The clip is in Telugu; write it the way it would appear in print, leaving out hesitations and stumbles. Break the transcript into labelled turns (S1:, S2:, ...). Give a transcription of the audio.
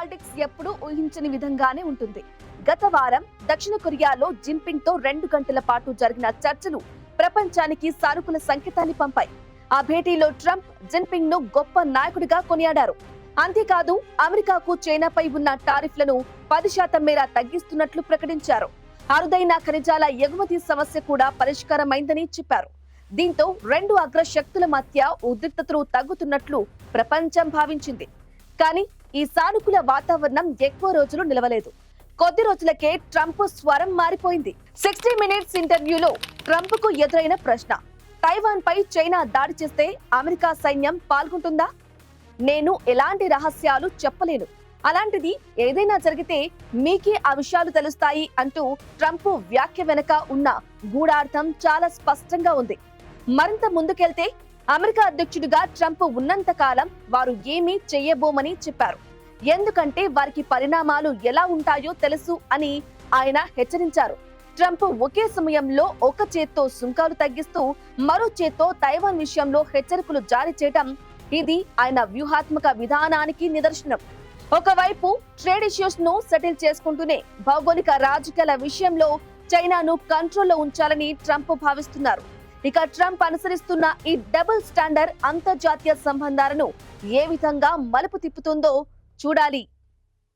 S1: పాలిటిక్స్ ఎప్పుడూ ఊహించని విధంగానే ఉంటుంది. గత వారం దక్షిణ కొరియాలో జిన్పింగ్ తో 2 గంటల పాటు జరిగిన చర్చలు ప్రపంచానికి సానుకూల సంకేతాన్ని పంపాయి. ఆ భేటీలో ట్రంప్ జిన్పింగ్ ను గొప్ప నాయకుడిగా కొనియాడారు. అంతేకాదు అమెరికాకు చైనాపై ఉన్న టారిఫ్లను 10% మేర తగ్గిస్తున్నట్లు ప్రకటించారు. అరుదైన ఖనిజాల ఎగుమతి సమస్య కూడా పరిష్కారమైందని చెప్పారు. దీంతో రెండు అగ్రశక్తుల మధ్య ఉద్రిక్తతలు తగ్గుతున్నట్లు ప్రపంచం భావించింది. కానీ ఈ సానుకూల వాతావరణం ఎక్కువ రోజులు నిలవలేదు. కొద్ది రోజులకే ట్రంప్ స్వరం మారిపోయింది. 60 మినిట్స్ ఇంటర్వ్యూలో ట్రంప్ కు ఎదురైన ప్రశ్న, తైవాన్ పై చైనా దాడి చేస్తే అమెరికా సైన్యం పాల్గొంటుందా? నేను ఎలాంటి రహస్యాలు చెప్పలేను, అలాంటిది ఏదైనా జరిగితే మీకే ఆ విషయాలు తెలుస్తాయి అంటూ ట్రంప్ వ్యాఖ్య వెనక ఉన్న గూఢార్థం చాలా స్పష్టంగా ఉంది. మరింత ముందుకెళ్తే అమెరికా అధ్యక్షుడిగా ట్రంప్ ఉన్నంత కాలం వారు ఏమీ చెయ్యబోమని చెప్పారు. ఎందుకంటే వారికి పరిణామాలు ఎలా ఉంటాయో తెలుసు అని ఆయన హెచ్చరించారు. ట్రంప్ ఒకే సమయంలో ఒక చేత్తో సుంకాలు తగ్గిస్తూ మరో చేత్తో తైవాన్ విషయంలో హెచ్చరికలు జారీ చేయడం, ఇది ఆయన వ్యూహాత్మక విధానానికి నిదర్శనం. ఒకవైపు ట్రేడ్ ఇష్యూస్ ను సెటిల్ చేసుకుంటూనే భౌగోళిక రాజకీయాల విషయంలో చైనాను కంట్రోల్లో ఉంచాలని ట్రంప్ భావిస్తున్నారు. ఇక ట్రంప్ అనుసరిస్తున్న ఈ డబుల్ స్టాండర్డ్ అంతర్జాతీయ సంబంధాలను ఏ విధంగా మలుపు తిప్పుతుందో చూడాలి.